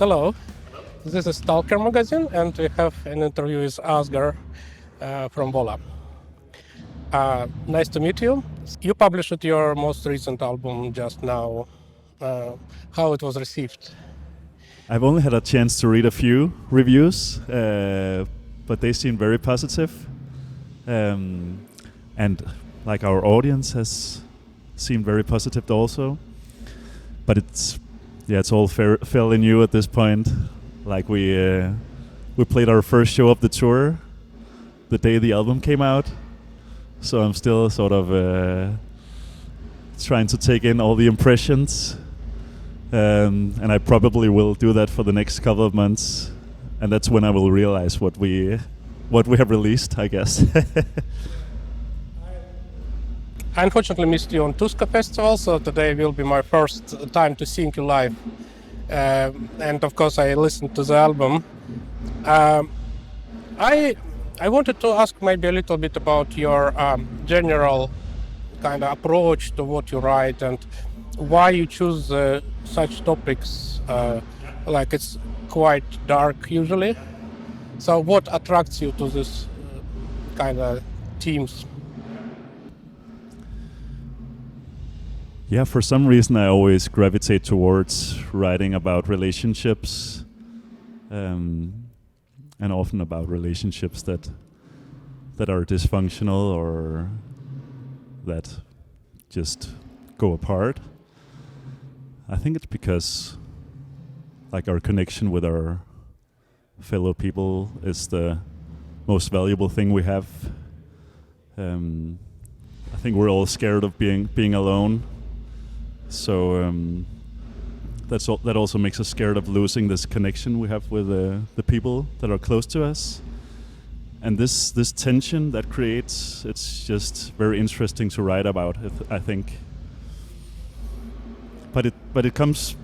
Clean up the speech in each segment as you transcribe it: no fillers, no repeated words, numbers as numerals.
Hello, this is Aster Mygind, and we have an interview with Asger from Vola. Nice to meet you. You published your most recent album just now. How it was received? I've only had a chance to read a few reviews, but they seem very positive. And like our audience has seemed very positive also. But it's all fairly new at this point. Like we played our first show of the tour the day the album came out, so I'm still sort of trying to take in all the impressions, and I probably will do that for the next couple of months, and that's when I will realize what we have released, I guess. I unfortunately missed you on Tuska Festival, so today will be my first time to see you live. And of course I listened to the album. I wanted to ask maybe a little bit about your general kind of approach to what you write and why you choose such topics, like it's quite dark usually. So what attracts you to this kind of themes? Yeah, for some reason I always gravitate towards writing about relationships, and often about relationships that are dysfunctional or that just go apart. I think it's because like our connection with our fellow people is the most valuable thing we have. I think we're all scared of being alone. So that also makes us scared of losing this connection we have with the people that are close to us. And this tension that creates, it's just very interesting to write about, I think. But it comes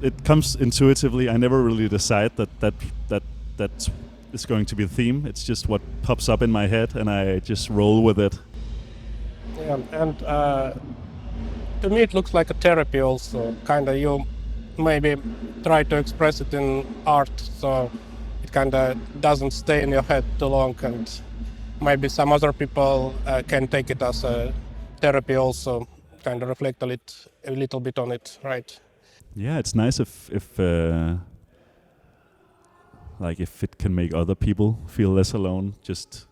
intuitively. I never really decide that is going to be the theme. It's just what pops up in my head, and I just roll with it. Yeah, and to me it looks like a therapy also. Kind of you maybe try to express it in art, so it kind of doesn't stay in your head too long, and maybe some other people can take it as a therapy also, kind of reflect a little bit on it, right? Yeah, it's nice if it can make other people feel less alone. Just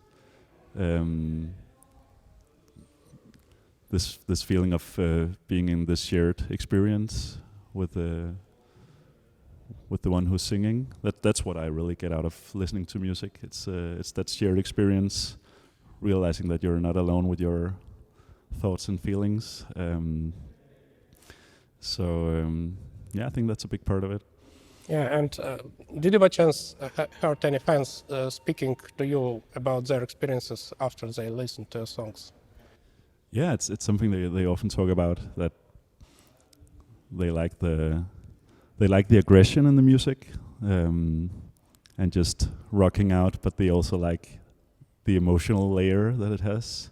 this feeling of being in this shared experience with the one who's singing. That's what I really get out of listening to music. It's that shared experience, realizing that you're not alone with your thoughts and feelings. I think that's a big part of it. Yeah, and did you by chance heard any fans speaking to you about their experiences after they listened to your songs? Yeah, it's something they often talk about, that they like the aggression in the music, and just rocking out, but they also like the emotional layer that it has,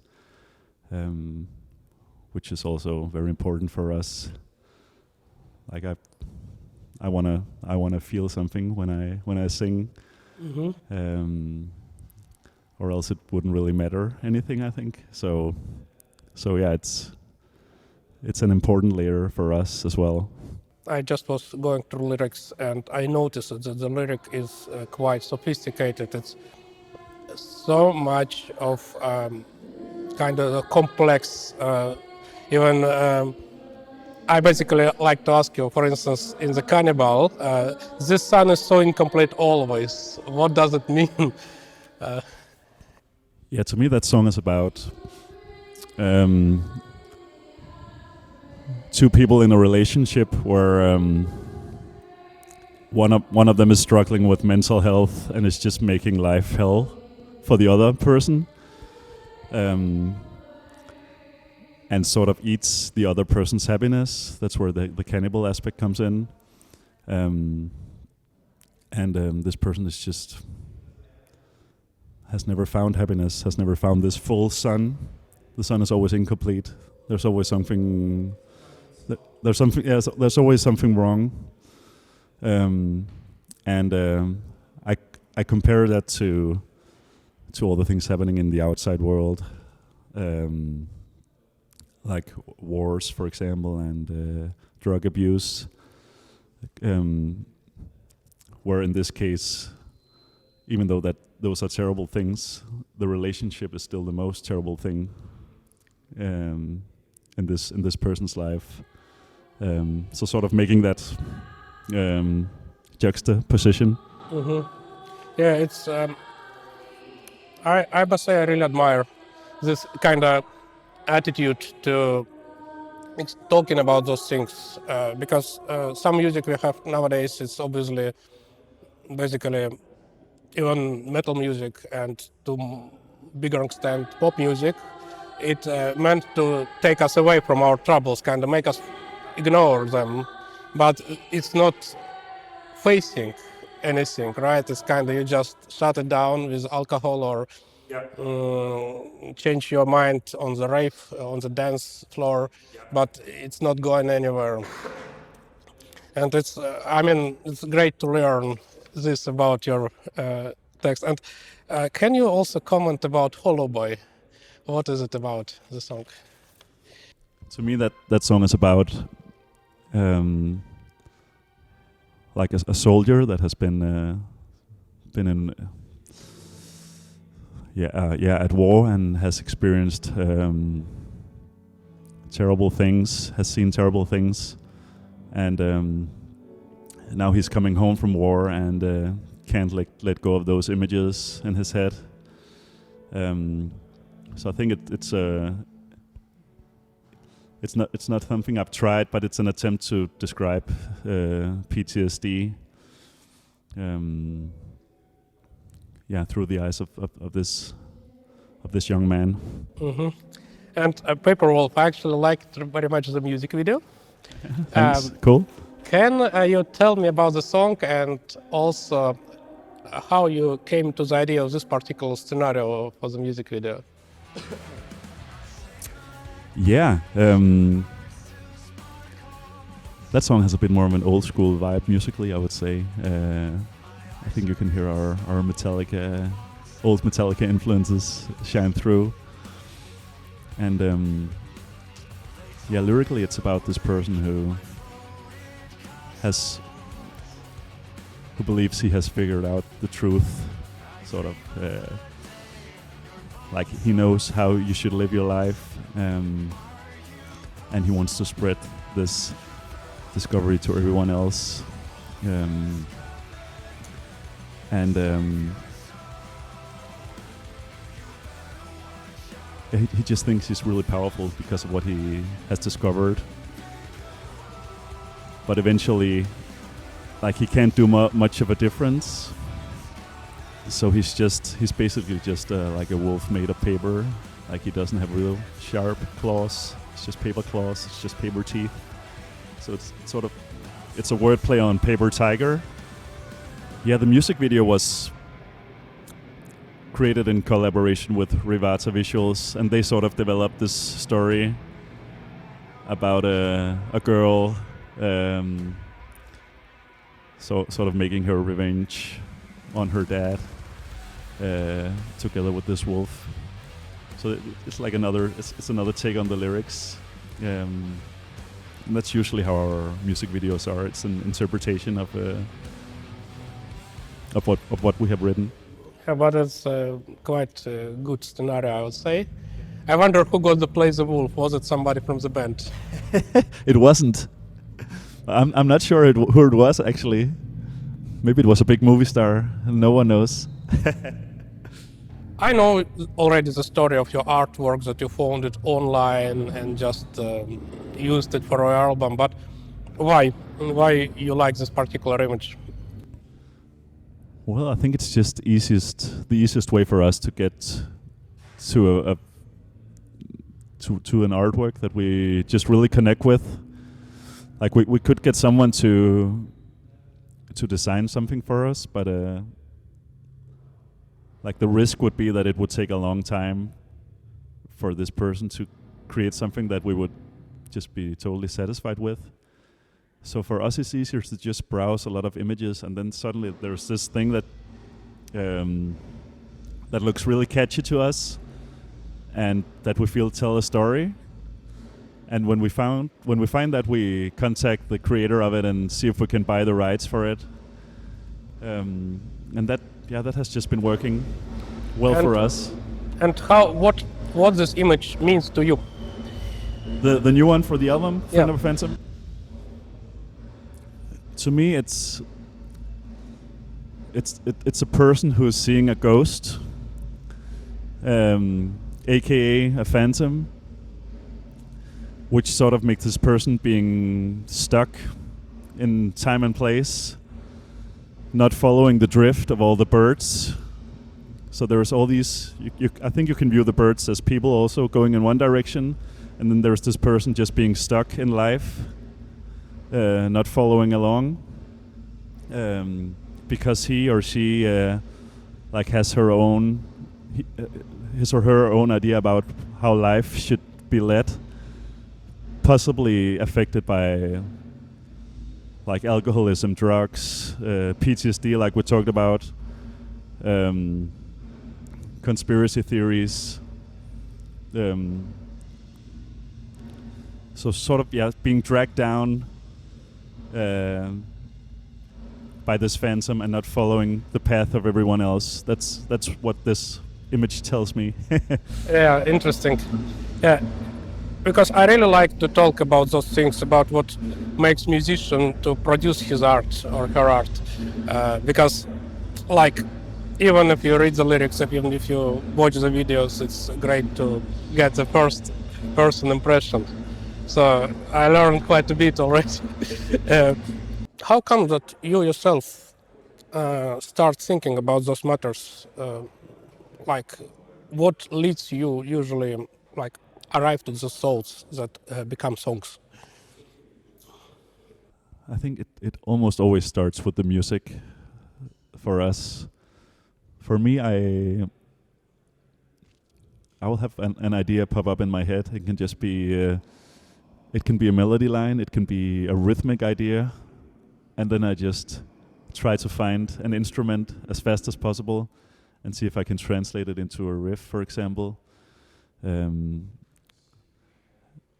which is also very important for us. Like I wanna feel something when I sing, or else it wouldn't really matter anything, I think. So yeah, it's an important layer for us as well. I just was going through lyrics and I noticed that the lyric is quite sophisticated. It's so much of kind of a complex, even I basically like to ask you, for instance, in the Cannibal, this sun is so incomplete always. What does it mean? Yeah, to me that song is about two people in a relationship where one of them is struggling with mental health and is just making life hell for the other person, and sort of eats the other person's happiness. That's where the cannibal aspect comes in. This person is just has never found happiness, has never found this full sun. The sun is always incomplete. There's always something. There's always something wrong. and I compare that to all the things happening in the outside world, like wars, for example, and drug abuse, where in this case, even though that those are terrible things, the relationship is still the most terrible thing in this person's life. So sort of making that juxtaposition. Yeah, it's. I must say I really admire this kind of attitude to talking about those things, because some music we have nowadays is obviously basically even metal music and to bigger extent pop music. It meant to take us away from our troubles, kind of make us ignore them, but it's not facing anything, right? It's kind of you just shut it down with alcohol or change your mind on the rave, on the dance floor, but it's not going anywhere. And it's, I mean, it's great to learn this about your text. And can you also comment about Hollow Boy? What is it about, the song? To me, that song is about like a soldier that has been in at war and has experienced terrible things, has seen terrible things, and now he's coming home from war and can't let go of those images in his head. So I think it's not something I've tried, but it's an attempt to describe PTSD. Through the eyes of this young man. Mm-hmm. And Paper Wolf, I actually liked very much the music video. Thanks. Cool. Can you tell me about the song and also how you came to the idea of this particular scenario for the music video? Yeah, that song has a bit more of an old school vibe musically, I would say. I think you can hear our Metallica, old Metallica influences shine through. And lyrically it's about this person who believes he has figured out the truth, sort of. Like he knows how you should live your life, and he wants to spread this discovery to everyone else. He just thinks he's really powerful because of what he has discovered. But eventually, like, he can't do much of a difference. So he's basically just like a wolf made of paper. Like, he doesn't have real sharp claws. It's just paper claws. It's just paper teeth. So it's a wordplay on paper tiger. Yeah, the music video was created in collaboration with Rivata Visuals, and they sort of developed this story about a girl sort of making her revenge on her dad together with this wolf. So it's like another take on the lyrics. And that's usually how our music videos are. It's an interpretation of what we have written. Yeah, but it's quite a good scenario, I would say. I wonder who got to play the wolf. Was it somebody from the band? It wasn't. I'm not sure who it was, actually. Maybe it was a big movie star. No one knows. I know already the story of your artwork, that you found it online and just used it for your album, but why? Why you like this particular image? Well, I think it's just the easiest way for us to get to to an artwork that we just really connect with. Like we could get someone to design something for us, but like the risk would be that it would take a long time for this person to create something that we would just be totally satisfied with. So for us, it's easier to just browse a lot of images, and then suddenly there's this thing that that looks really catchy to us, and that we feel tell a story. And when we find that, we contact the creator of it and see if we can buy the rights for it. And that has just been working well for us. And what this image means to you? The new one for the album, Yeah. Friend of a Phantom. To me, it's a person who's seeing a ghost, aka a phantom, which sort of makes this person being stuck in time and place, not following the drift of all the birds. So there's all these. I think you can view the birds as people also going in one direction, and then there's this person just being stuck in life, not following along, because he or she like has her own, his or her own idea about how life should be led, possibly affected by like alcoholism, drugs, PTSD, like we talked about, conspiracy theories. So sort of being dragged down by this phantom and not following the path of everyone else. That's what this image tells me. Yeah, interesting. Yeah, because I really like to talk about those things, about what makes musician to produce his art or her art. Because, like, even if you read the lyrics, even if you watch the videos, it's great to get the first person impression. So I learned quite a bit already. How come that you yourself start thinking about those matters? Like, what leads you usually, like, arrive to the thoughts that become songs? I think it almost always starts with the music for us. For me, I will have an idea pop up in my head. It can just be, it can be a melody line, it can be a rhythmic idea, and then I just try to find an instrument as fast as possible and see if I can translate it into a riff, for example. And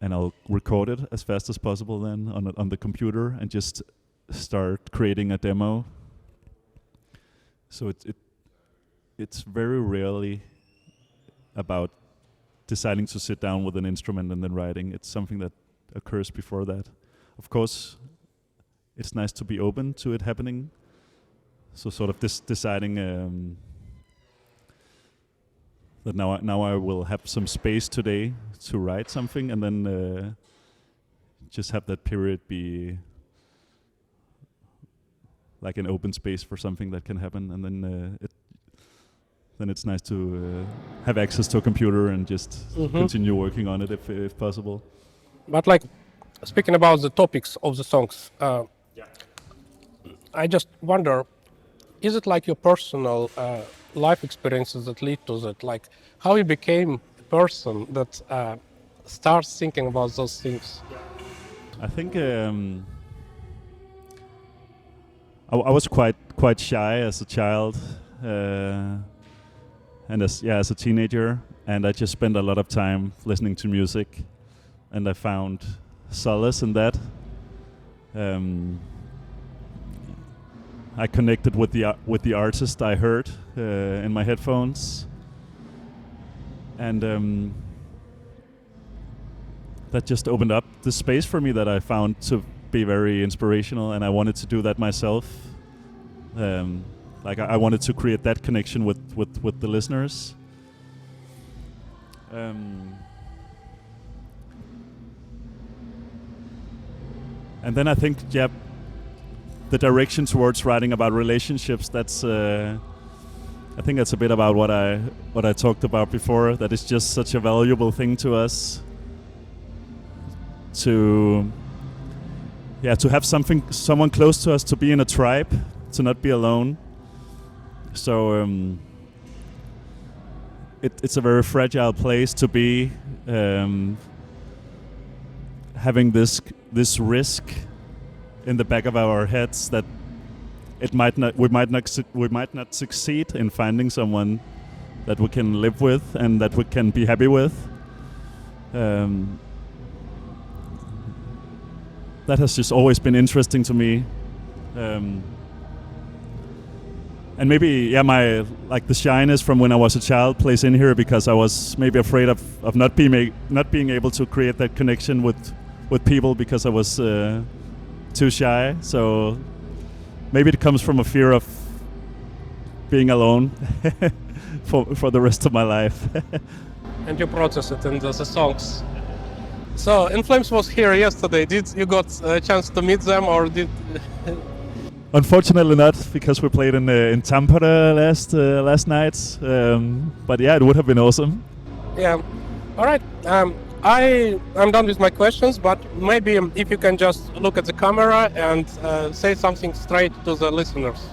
I'll record it as fast as possible then on the computer and just start creating a demo. So it's very rarely about deciding to sit down with an instrument and then writing. It's something that occurs before that. Of course, it's nice to be open to it happening. So sort of deciding that now I will have some space today to write something, and then just have that period be like an open space for something that can happen, and then it's nice to have access to a computer and just continue working on it if possible. But like, speaking about the topics of the songs, I just wonder, is it like your personal life experiences that lead to that? Like, how you became a person that starts thinking about those things? I think I was quite shy as a child, and as a teenager, and I just spent a lot of time listening to music, and I found solace in that. I connected with the artist I heard in my headphones, and that just opened up the space for me that I found to be very inspirational, and I wanted to do that myself. Like I wanted to create that connection with the listeners. And then I think, the direction towards writing about relationships, that's I think that's a bit about what I talked about before, that is just such a valuable thing to us to have someone close to us, to be in a tribe, to not be alone. So it's a very fragile place to be, having this risk in the back of our heads that we might not succeed in finding someone that we can live with and that we can be happy with. That has just always been interesting to me. And maybe, the shyness from when I was a child plays in here, because I was maybe afraid of not being able to create that connection with people because I was too shy. So maybe it comes from a fear of being alone for the rest of my life. And you process it in the songs. So, In Flames was here yesterday. Did you got a chance to meet them, or did? Unfortunately not, because we played in Tampere last night. But yeah, it would have been awesome. Yeah. All right. I'm done with my questions, but maybe if you can just look at the camera and say something straight to the listeners.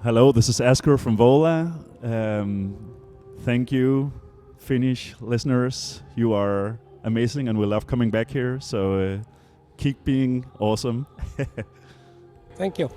Hello, this is Asger from Vola. Thank you, Finnish listeners. You are amazing, and we love coming back here. So keep being awesome. Thank you.